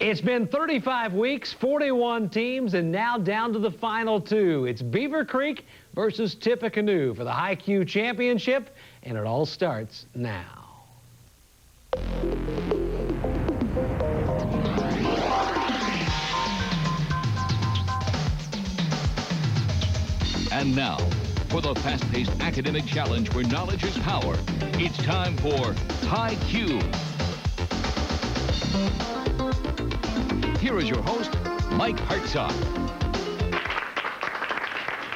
It's been 35 weeks, 41 teams, and now down to the final two. It's Beavercreek versus Tippecanoe for the WHIO championship, and it all starts now. And now, for the fast-paced academic challenge where knowledge is power, it's time for WHIO. Here is your host, Mike Hartzog.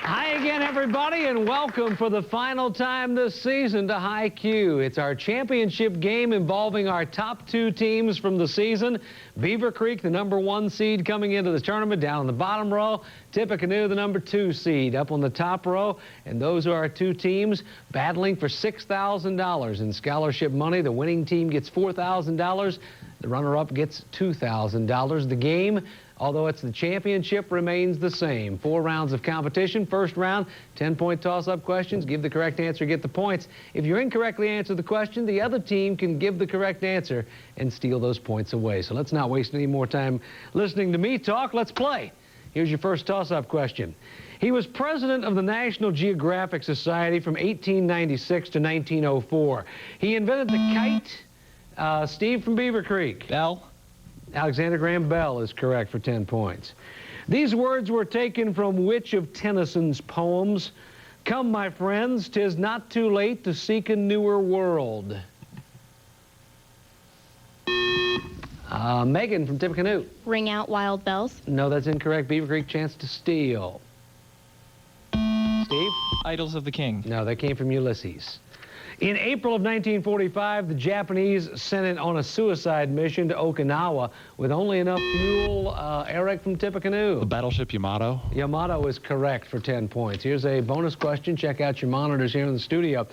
Hi again, everybody, and welcome for the final time this season to WHIO. It's our championship game involving our top two teams from the season. Beavercreek, the #1 seed coming into the tournament, down in the bottom row. Tippecanoe, the #2 seed, up on the top row. And those are our two teams battling for $6,000 in scholarship money. The winning team gets $4,000. The runner-up gets $2,000. The game, although it's the championship, remains the same. 4 rounds of competition. First round, 10-point toss-up questions. Give the correct answer, get the points. If you incorrectly answer the question, the other team can give the correct answer and steal those points away. So let's not waste any more time listening to me talk. Let's play. Here's your first toss-up question. He was president of the National Geographic Society from 1896 to 1904. He invented the kite. Steve from Beavercreek. Bell. Alexander Graham Bell is correct for 10 points. These words were taken from which of Tennyson's poems? Come, my friends, 'tis not too late to seek a newer world. Megan from Tippecanoe. Ring out wild bells. No, that's incorrect. Beavercreek, chance to steal. Steve? Idols of the King. No, that came from Ulysses. In April of 1945, the Japanese sent it on a suicide mission to Okinawa with only enough fuel. Eric from Tippecanoe. The battleship Yamato. Yamato is correct for 10 points. Here's a bonus question. Check out your monitors here in the studio.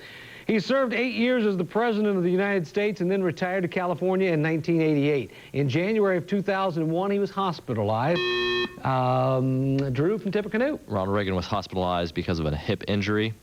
He served 8 years as the President of the United States and then retired to California in 1988. In January of 2001, he was hospitalized. Drew from Tippecanoe. Ronald Reagan was hospitalized because of a hip injury.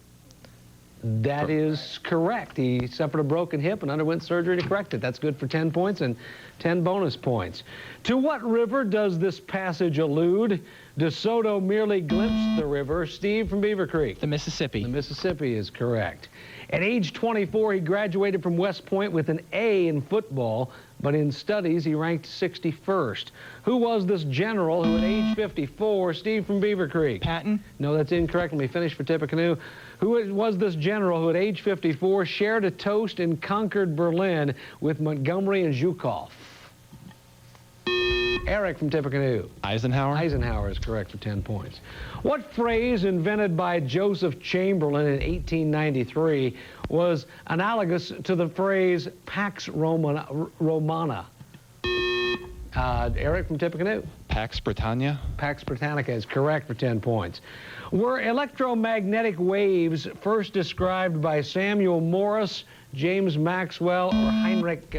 That is correct. He suffered a broken hip and underwent surgery to correct it. That's good for 10 points and 10 bonus points. To what river does this passage allude? DeSoto merely glimpsed the river. Steve from Beavercreek. The Mississippi. The Mississippi is correct. At age 24, he graduated from West Point with an A in football, but in studies, he ranked 61st. Who was this general who at age 54, Steve from Beavercreek? Patton. No, that's incorrect. Let me finish for Tippecanoe. Who was this general who at age 54 shared a toast and conquered Berlin with Montgomery and Zhukov? Eric from Tippecanoe. Eisenhower. Eisenhower is correct for 10 points. What phrase invented by Joseph Chamberlain in 1893 was analogous to the phrase Pax Romana? Eric from Tippecanoe. Pax Britannia. Pax Britannica is correct for 10 points. Were electromagnetic waves first described by Samuel Morse, James Maxwell, or Heinrich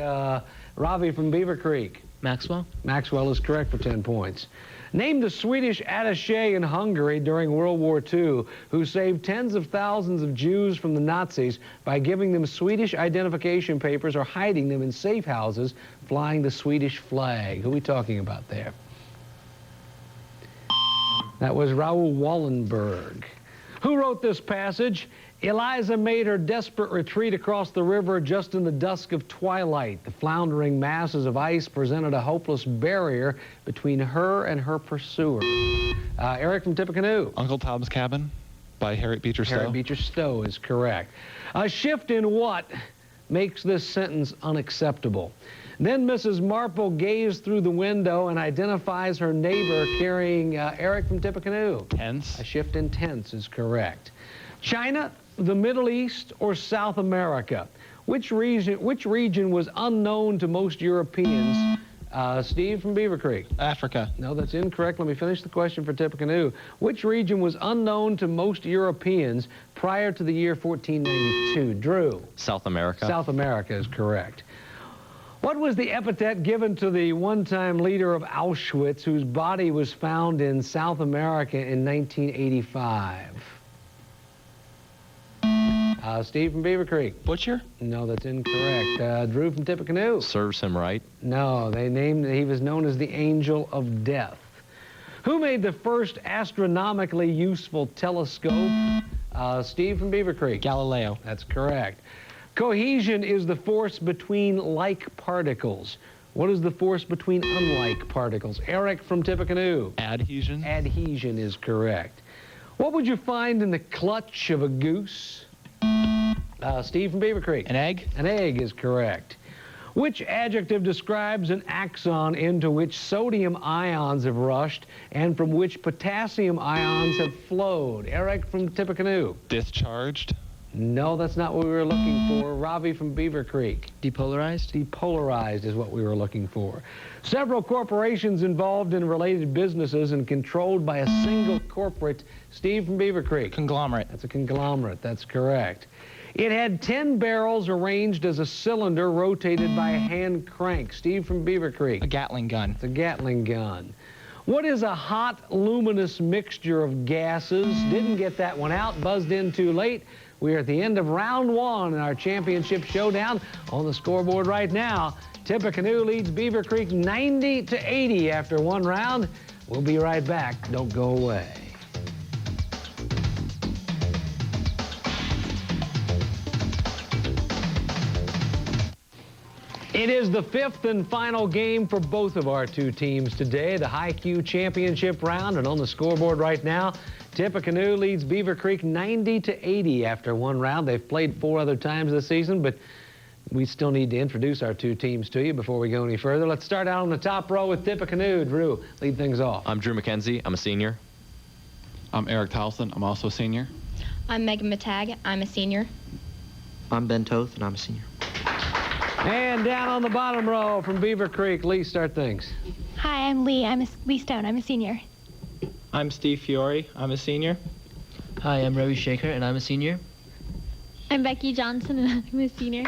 Ravi from Beavercreek? Maxwell? Maxwell is correct for 10 points. Name the Swedish attaché in Hungary during World War II who saved tens of thousands of Jews from the Nazis by giving them Swedish identification papers or hiding them in safe houses flying the Swedish flag. Who are we talking about there? That was Raoul Wallenberg. Who wrote this passage? Eliza made her desperate retreat across the river just in the dusk of twilight. The floundering masses of ice presented a hopeless barrier between her and her pursuer. Eric from Tippecanoe. Uncle Tom's Cabin by Harriet Beecher Stowe. Harriet Beecher Stowe is correct. A shift in what makes this sentence unacceptable? Then Mrs. Marple gazed through the window and identifies her neighbor carrying Eric from Tippecanoe. Tense. A shift in tense is correct. China, the Middle East, or South America? Which region was unknown to most Europeans? Steve from Beavercreek. Africa. No, that's incorrect. Let me finish the question for Tippecanoe. Which region was unknown to most Europeans prior to the year 1492? Drew. South America. South America is correct. What was the epithet given to the one-time leader of Auschwitz whose body was found in South America in 1985? Steve from Beavercreek. Butcher? No, that's incorrect. Drew from Tippecanoe. Serves him right. No, he was known as the Angel of Death. Who made the first astronomically useful telescope? Steve from Beavercreek. Galileo. That's correct. Cohesion is the force between like particles. What is the force between unlike particles? Eric from Tippecanoe. Adhesion. Adhesion is correct. What would you find in the clutch of a goose? Steve from Beavercreek. An egg. An egg is correct. Which adjective describes an axon into which sodium ions have rushed and from which potassium ions have flowed? Eric from Tippecanoe. Discharged. No, that's not what we were looking for. Ravi from Beavercreek. Depolarized? Depolarized is what we were looking for. Several corporations involved in related businesses and controlled by a single corporate. Steve from Beavercreek. Conglomerate. That's a conglomerate. That's correct. It had 10 barrels arranged as a cylinder rotated by a hand crank. Steve from Beavercreek. A Gatling gun. It's a Gatling gun. What is a hot, luminous mixture of gases? Didn't get that one out. Buzzed in too late. We are at the end of round one in our championship showdown. On the scoreboard right now, Tippecanoe leads Beavercreek 90-80 after one round. We'll be right back. Don't go away. It is the fifth and final game for both of our two teams today, the WHIO championship round. And on the scoreboard right now, Tippecanoe leads Beavercreek 90-80 after one round. They've played 4 other times this season, but we still need to introduce our two teams to you before we go any further. Let's start out on the top row with Tippecanoe. Drew, lead things off. I'm Drew McKenzie. I'm a senior. I'm Eric Towson. I'm also a senior. I'm Megan Matag. I'm a senior. I'm Ben Toth, and I'm a senior. And down on the bottom row from Beavercreek, Lee, start things. Hi, I'm Lee. Lee Stone. I'm a senior. I'm Steve Fiore. I'm a senior. Hi, I'm Ravi Shaker, and I'm a senior. I'm Becky Johnson, and I'm a senior.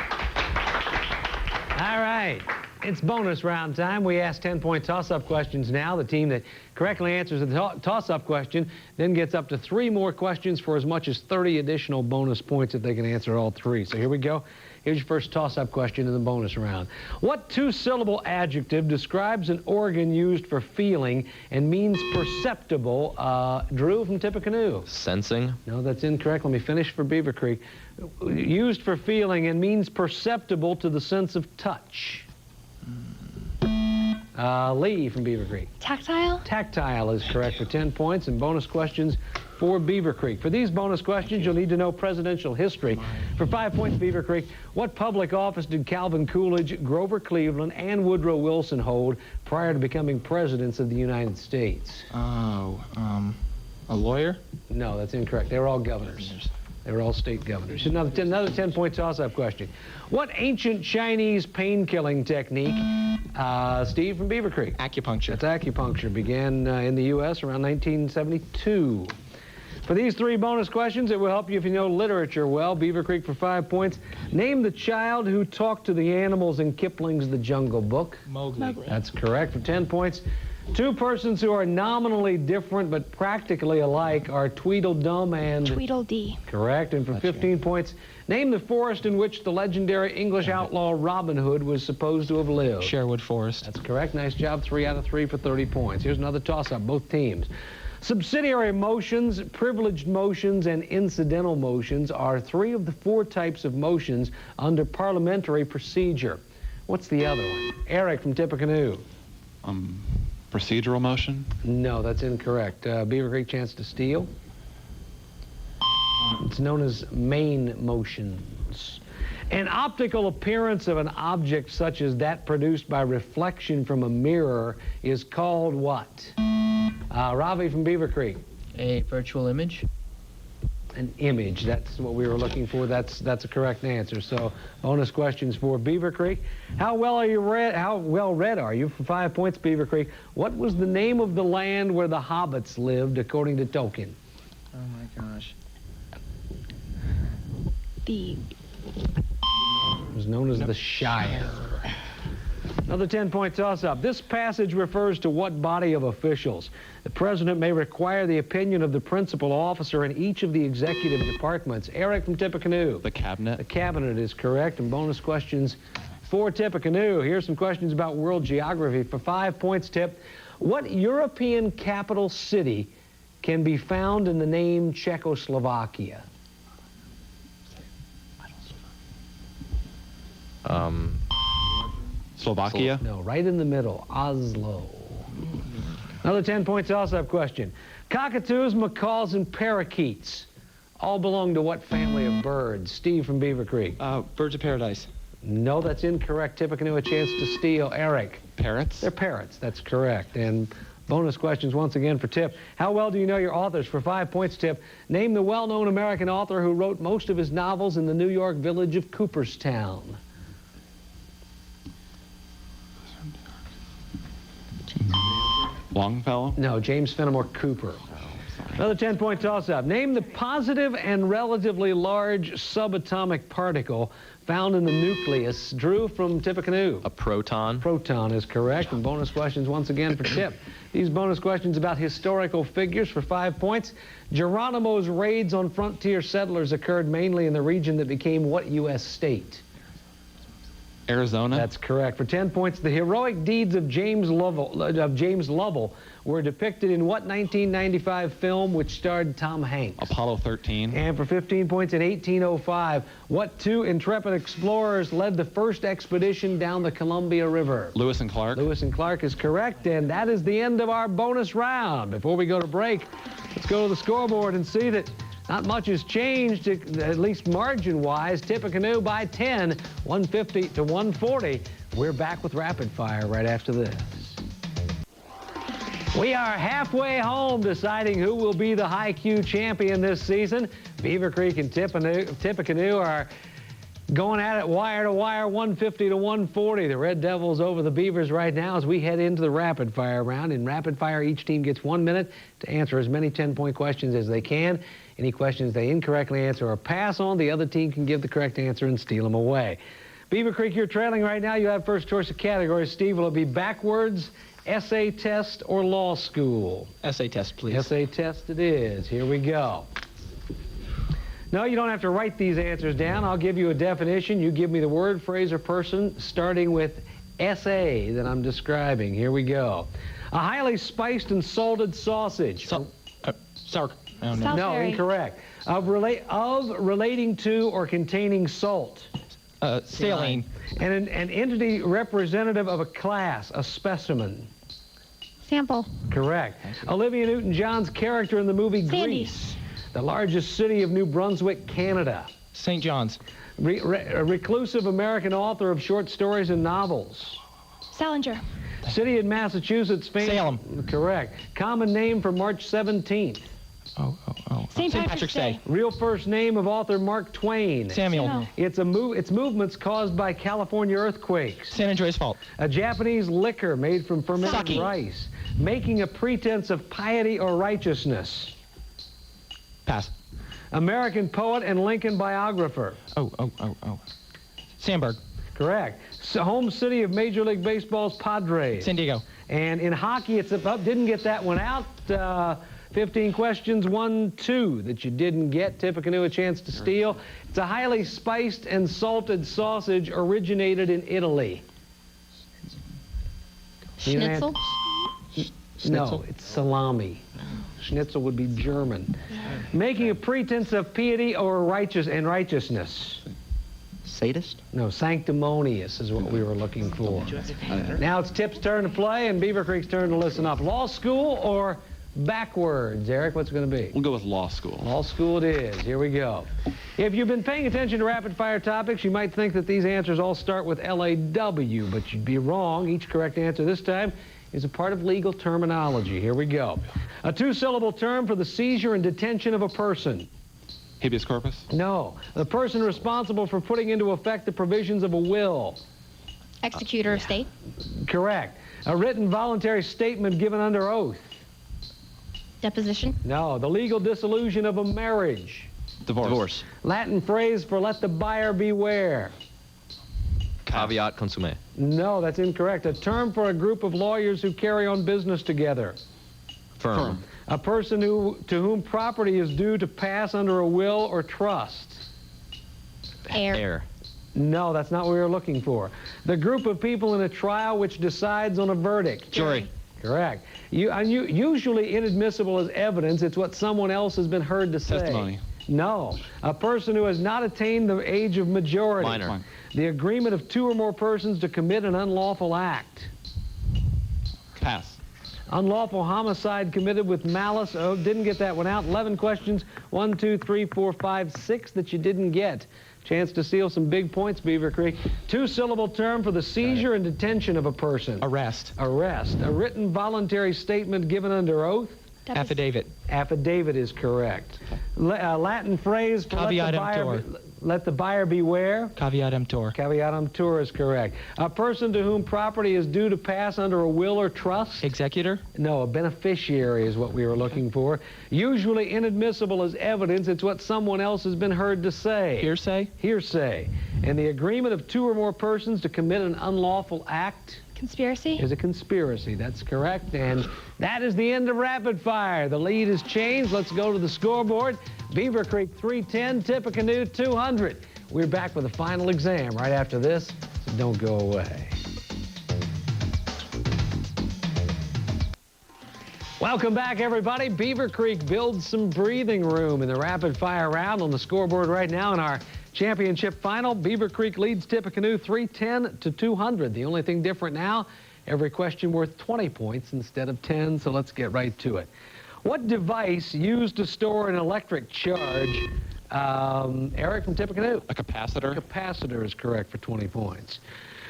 All right. It's bonus round time. We ask 10-point toss-up questions now. The team that correctly answers the toss-up question then gets up to 3 more questions for as much as 30 additional bonus points if they can answer all 3. So here we go. Here's your first toss-up question in the bonus round. What 2-syllable adjective describes an organ used for feeling and means perceptible? Drew from Tippecanoe. Sensing. No, that's incorrect. Let me finish for Beavercreek. Used for feeling and means perceptible to the sense of touch. Lee from Beavercreek. Tactile? Tactile is correct for 10 points, and bonus questions for Beavercreek. For these bonus questions, you'll need to know presidential history. For 5 points, Beavercreek, what public office did Calvin Coolidge, Grover Cleveland, and Woodrow Wilson hold prior to becoming presidents of the United States? Oh, a lawyer? No, that's incorrect. They were all governors. They were all state governors. Another 10-point toss-up question. What ancient Chinese pain-killing technique, Steve from Beavercreek? Acupuncture. That's acupuncture. Began in the U.S. around 1972. For these 3 bonus questions, it will help you if you know literature well. Beavercreek for 5 points. Name the child who talked to the animals in Kipling's The Jungle Book. Mowgli. That's correct for 10 points. 2 persons who are nominally different but practically alike are Tweedledum and... Tweedledee. Correct. And for 15 points, name the forest in which the legendary English outlaw Robin Hood was supposed to have lived. Sherwood Forest. That's correct. Nice job. 3 out of 3 for 30 points. Here's another toss-up, both teams. Subsidiary motions, privileged motions, and incidental motions are 3 of the 4 types of motions under parliamentary procedure. What's the other one? Eric from Tippecanoe. Procedural motion? No, that's incorrect. Beavercreek, chance to steal. It's known as main motions. An optical appearance of an object such as that produced by reflection from a mirror is called what? Ravi from Beavercreek. A virtual image. An image. That's what we were looking for. That's a correct answer. So bonus questions for Beavercreek. How well read are you? For 5 points, Beavercreek. What was the name of the land where the hobbits lived, according to Tolkien? Oh my gosh. The... It was known as the Shire. Another 10-point toss-up. This passage refers to what body of officials? The president may require the opinion of the principal officer in each of the executive departments. Eric from Tippecanoe. The cabinet. The cabinet is correct. And bonus questions for Tippecanoe. Here's some questions about world geography. For 5 points, Tipp. What European capital city can be found in the name Czechoslovakia? Slovakia. No, right in the middle. Oslo. Another 10-point toss-up question. Cockatoos, macaws, and parakeets all belong to what family of birds? Steve from Beavercreek. Birds of paradise. No, that's incorrect. Tippecanoe, a chance to steal. Eric. Parrots. They're parrots. That's correct. And bonus questions once again for Tipp. How well do you know your authors? For 5 points, Tipp. Name the well-known American author who wrote most of his novels in the New York village of Cooperstown. Longfellow. No, James Fenimore Cooper. Another 10-point toss-up. Name the positive and relatively large subatomic particle found in the nucleus. Drew from Tippecanoe. A proton. Proton is correct. And bonus questions once again for Tipp. These bonus questions about historical figures for 5 points. Geronimo's raids on frontier settlers occurred mainly in the region that became what U.S. state? Arizona. That's correct. For 10 points, the heroic deeds of James Lovell were depicted in what 1995 film which starred Tom Hanks? Apollo 13. And for 15 points, in 1805, what 2 intrepid explorers led the first expedition down the Columbia River? Lewis and Clark. Lewis and Clark is correct, and that is the end of our bonus round. Before we go to break, let's go to the scoreboard and see that not much has changed, at least margin-wise. Tippecanoe by 10, 150 to 140. We're back with Rapid Fire right after this. We are halfway home deciding who will be the high Q champion this season. Beavercreek and Tippecanoe are going at it wire to wire, 150 to 140. The Red Devils over the Beavers right now as we head into the rapid fire round. In rapid fire, each team gets 1 minute to answer as many 10-point questions as they can. Any questions they incorrectly answer or pass on, the other team can give the correct answer and steal them away. Beavercreek, you're trailing right now. You have first choice of categories. Steve, will it be backwards, essay test, or law school? Essay test, please. Essay test it is. Here we go. No, you don't have to write these answers down. I'll give you a definition. You give me the word, phrase, or person starting with essay that I'm describing. Here we go. A highly spiced and salted sausage. Sour. Oh, no. No, Salisbury. incorrect. Of relating to or containing salt. Saline. And an entity representative of a class, a specimen. Sample. Correct. Olivia Newton-John's character in the movie Sandy. Grease. The largest city of New Brunswick, Canada. St. John's. A reclusive American author of short stories and novels. Salinger. City in Massachusetts. Salem. Correct. Common name for March 17th. St. Patrick's Day. Real first name of author Mark Twain. Samuel. No. Its movements caused by California earthquakes. San Andreas Fault. A Japanese liquor made from fermented Sake. rice. Making a pretense of piety or righteousness. Pass. American poet and Lincoln biographer. Sandberg. Correct. Home city of Major League Baseball's Padres. San Diego. And in hockey, it's about, didn't get that one out. 15 questions, 1, 2 that you didn't get. Tippecanoe a chance to steal. It's a highly spiced and salted sausage originated in Italy. Schnitzel. No, it's salami. Schnitzel would be German. Making a pretense of piety or righteousness. Sadist? No, sanctimonious is what we were looking for. Now it's Tipp's turn to play and Beavercreek's turn to listen up. Law school or backwards? Eric, what's it going to be? We'll go with law school. Law school it is. Here we go. If you've been paying attention to rapid-fire topics, you might think that these answers all start with LAW, but you'd be wrong. Each correct answer this time is a part of legal terminology. Here we go. A 2-syllable term for the seizure and detention of a person. Habeas corpus. No. The person responsible for putting into effect the provisions of a will. Executor of state. Correct. A written voluntary statement given under oath. Deposition. No. The legal dissolution of a marriage. Divorce. Latin phrase for let the buyer beware. Caveat consume. No, that's incorrect. A term for a group of lawyers who carry on business together. Firm. A person to whom property is due to pass under a will or trust. Heir. No, that's not what we were looking for. The group of people in a trial which decides on a verdict. Jury. Correct. Usually inadmissible as evidence. It's what someone else has been heard to say. Testimony. No. A person who has not attained the age of majority. Minor. The agreement of 2 or more persons to commit an unlawful act. Pass. Unlawful homicide committed with malice. Oh, didn't get that one out. 11 questions. 1, 2, 3, 4, 5, 6 that you didn't get. Chance to steal some big points, Beavercreek. 2-syllable term for the seizure and detention of a person. Arrest. Arrest. A written voluntary statement given under oath. Affidavit. Affidavit is correct. Latin phrase for Caveat emptor. let the buyer beware. Caveat emptor. Caveat emptor is correct. A person to whom property is due to pass under a will or trust. Executor. No, a beneficiary is what we were looking for. Usually inadmissible as evidence. It's what someone else has been heard to say. Hearsay. Hearsay. And the agreement of 2 or more persons to commit an unlawful act Conspiracy. is a conspiracy. That's correct. And that is the end of rapid fire. The lead is changed. Let's go to the scoreboard. Beavercreek 310, Tippecanoe 200. We're back with the final exam right after this, so don't go away. Welcome back, everybody. Beavercreek builds some breathing room in the rapid fire round. On the scoreboard right now in our championship final, Beavercreek leads Tippecanoe 310 to 200. The only thing different now, every question worth 20 points instead of 10, so let's get right to it. What device used to store an electric charge? Eric from Tippecanoe. A capacitor. Capacitor is correct for 20 points.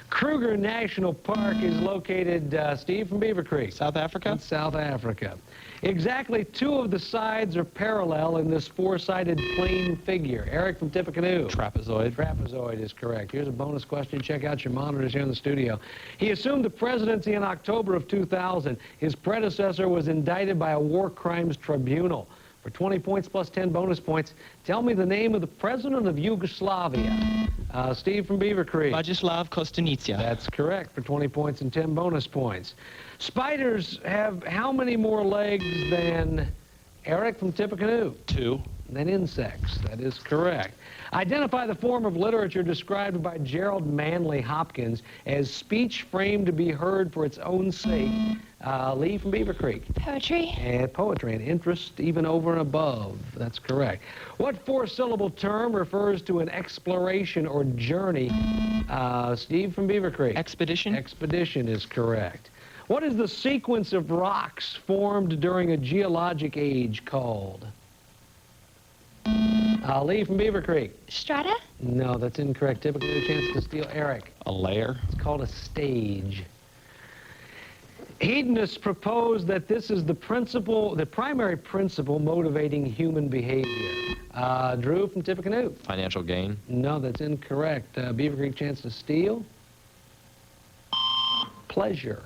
Kruger National Park is located, Steve from Beavercreek. South Africa. In South Africa. Exactly 2 of the sides are parallel in this 4-sided plane figure. Eric from Tippecanoe. Trapezoid. Trapezoid is correct. Here's a bonus question. Check out your monitors here in the studio. He assumed the presidency in October of 2000. His predecessor was indicted by a war crimes tribunal. For 20 points plus 10 bonus points, tell me the name of the president of Yugoslavia. Steve from Beavercreek. Vladislav Kostunica. That's correct for 20 points and 10 bonus points. Spiders have how many more legs than Eric from Tippecanoe? 2. Than insects. That is correct. Identify the form of literature described by Gerald Manley Hopkins as speech framed to be heard for its own sake. Lee from Beavercreek. Poetry. And poetry, and interest even over and above. That's correct. What 4-syllable term refers to an exploration or journey? Steve from Beavercreek. Expedition. Expedition is correct. What is the sequence of rocks formed during a geologic age called? Lee from Beavercreek. Strata. No, that's incorrect. Typically a chance to steal. Eric. A layer. It's called a stage. Hedonists propose that this is the primary principle motivating human behavior. Drew from Tippecanoe. Financial gain. No, that's incorrect. Beavercreek chance to steal. Pleasure.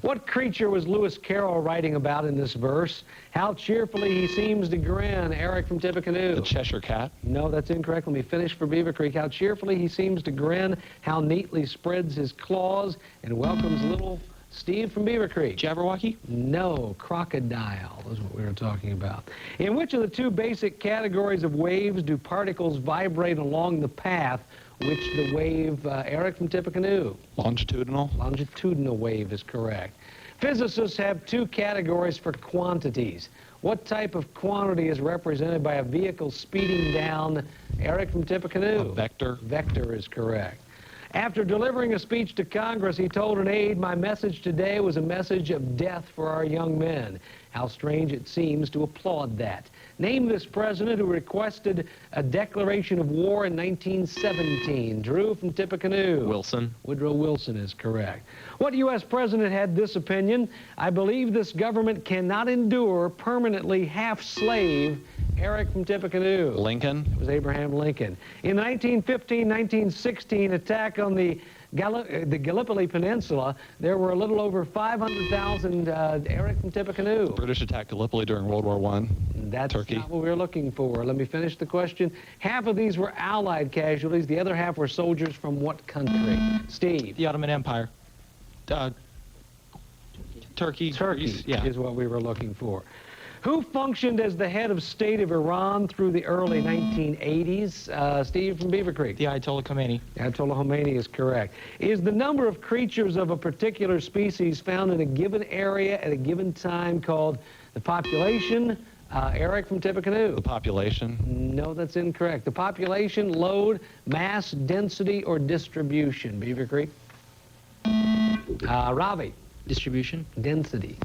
What creature was Lewis Carroll writing about in this verse? How cheerfully he seems to grin. Eric from Tippecanoe. The Cheshire Cat. No, that's incorrect. Let me finish for Beavercreek. How cheerfully he seems to grin. How neatly spreads his claws and welcomes little Steve from Beavercreek. Jabberwocky. No, crocodile is what we were talking about. In which of the 2 basic categories of waves do particles vibrate along the path which the wave, Eric from Tippecanoe? Longitudinal. Longitudinal wave is correct. Physicists have 2 categories for quantities. What type of quantity is represented by a vehicle speeding down? Eric from Tippecanoe. A vector. Vector is correct. After delivering a speech to Congress, he told an aide, "My message today was a message of death for our young men." How strange it seems to applaud that. Name this president who requested a declaration of war in 1917. Drew from Tippecanoe. Wilson. Woodrow Wilson is correct. What U.S. president had this opinion? "I believe this government cannot endure permanently half-slave." Eric from Tippecanoe. Lincoln. It was Abraham Lincoln. In 1915-1916 attack on the the Gallipoli Peninsula, there were a little over 500,000, Eric from Tippecanoe. British attacked Gallipoli during World War I. That's Turkey. not what we were looking for. Let me finish the question. Half of these were Allied casualties. The other half were soldiers from what country? Steve. The Ottoman Empire. Turkey. Turkey Greece, yeah. is what we were looking for. Who functioned as the head of state of Iran through the early 1980s? Steve from Beavercreek. The Ayatollah Khomeini. Ayatollah Khomeini is correct. Is the number of creatures of a particular species found in a given area at a given time called the population? Eric from Tippecanoe. The population. No, that's incorrect. The population, load, mass, density, or distribution? Beavercreek. Ravi. Distribution. Density.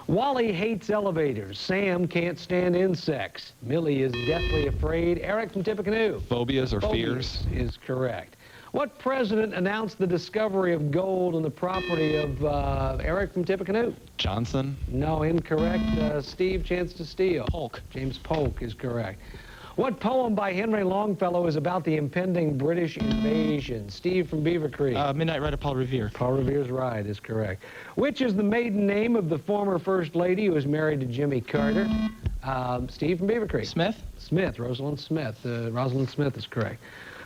Wally hates elevators. Sam can't stand insects. Millie is deathly afraid. Eric from Tippecanoe. Phobias or fears. Is correct. What president announced the discovery of gold on the property of Eric from Tippecanoe? Johnson. No, incorrect. Steve, chance to steal. Polk. James Polk is correct. What poem by Henry Longfellow is about the impending British invasion? Steve from Beavercreek. Midnight Ride of Paul Revere. Paul Revere's Ride is correct. Which is the maiden name of the former First Lady who was married to Jimmy Carter? Steve from Beavercreek. Smith. Smith, Rosalind Smith. Rosalind Smith is correct.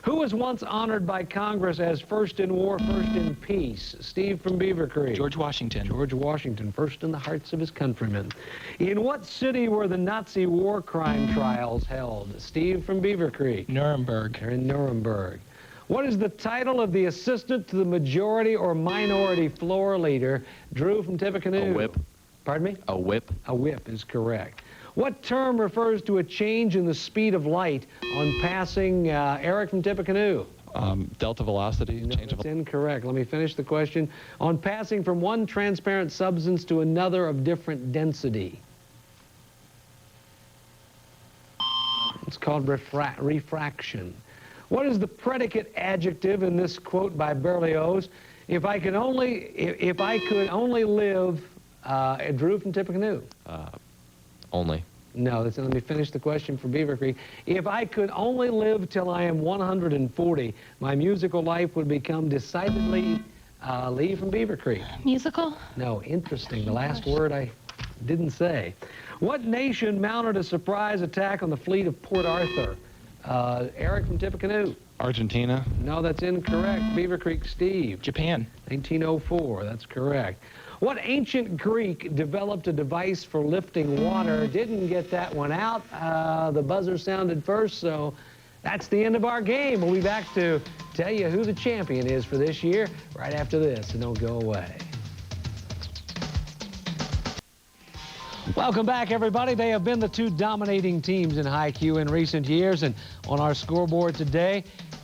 Who was once honored by Congress as first in war, first in peace? Steve from Beavercreek. George Washington. George Washington, first in the hearts of his countrymen. In what city were the Nazi war crime trials held? Steve from Beavercreek. Nuremberg. They're in Nuremberg. What is the title of the assistant to the majority or minority floor leader? Drew from Tippecanoe. A whip. Pardon me? A whip. A whip is correct. What term refers to a change in the speed of light on passing? Eric from Tippecanoe. Delta velocity. No, Change of that's incorrect. Let me finish the question. On passing from one transparent substance to another of different density. It's called refraction. What is the predicate adjective in this quote by Berlioz? If I could only live, Drew from Tippecanoe. Only. No, let me finish the question for Beavercreek. If I could only live till I am 140, my musical life would become decidedly, Lee from Beavercreek. Musical? No, interesting. The last word I didn't say. What nation mounted a surprise attack on the fleet of Port Arthur? Eric from Tippecanoe. Argentina. No, that's incorrect. Beavercreek Steve. Japan. 1904, that's correct. What ancient Greek developed a device for lifting water? Didn't get that one out. The buzzer sounded first, so that's the end of our game. We'll be back to tell you who the champion is for this year right after this, and don't go away. Welcome back, everybody. They have been the two dominating teams in WHIO in recent years, and on our scoreboard today,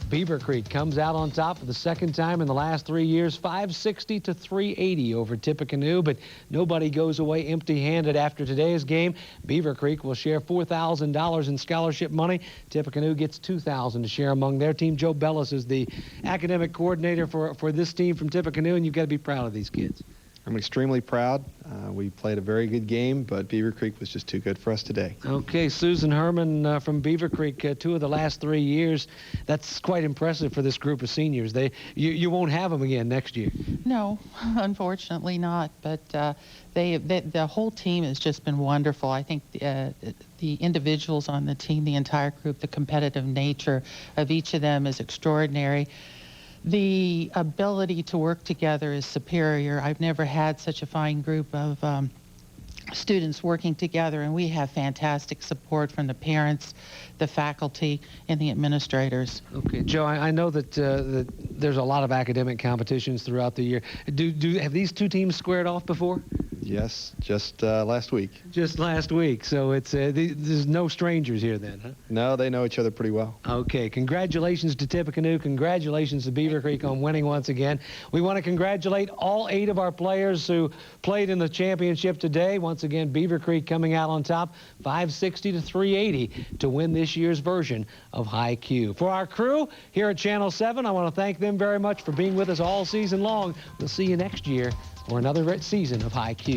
Beavercreek comes out on top for the second time in the last 3 years, 560 to 380 over Tippecanoe, but nobody goes away empty-handed after today's game. Beavercreek will share $4,000 in scholarship money. Tippecanoe gets $2,000 to share among their team. Joe Bellis is the academic coordinator for this team from Tippecanoe, and you've got to be proud of these kids. I'm extremely proud. We played a very good game, but Beavercreek was just too good for us today. Okay, Susan Herman from Beavercreek, 2 of the last 3 years. That's quite impressive for this group of seniors. You won't have them again next year. No, unfortunately not. But the whole team has just been wonderful. I think the individuals on the team, the entire group, the competitive nature of each of them is extraordinary. The ability to work together is superior. I've never had such a fine group of students working together, and we have fantastic support from the parents, the faculty, and the administrators. Okay, Joe, I know that there's a lot of academic competitions throughout the year. Have these two teams squared off before? Yes, just last week. Just last week, so it's there's no strangers here then, huh? No, they know each other pretty well. Okay, congratulations to Tippecanoe. Congratulations to Beavercreek on winning once again. We want to congratulate all 8 of our players who played in the championship today. Once again, Beavercreek coming out on top, 560 to 380 to win this year's version of WHIO. For our crew here at Channel 7, I want to thank them very much for being with us all season long. We'll see you next year for another season of WHIO.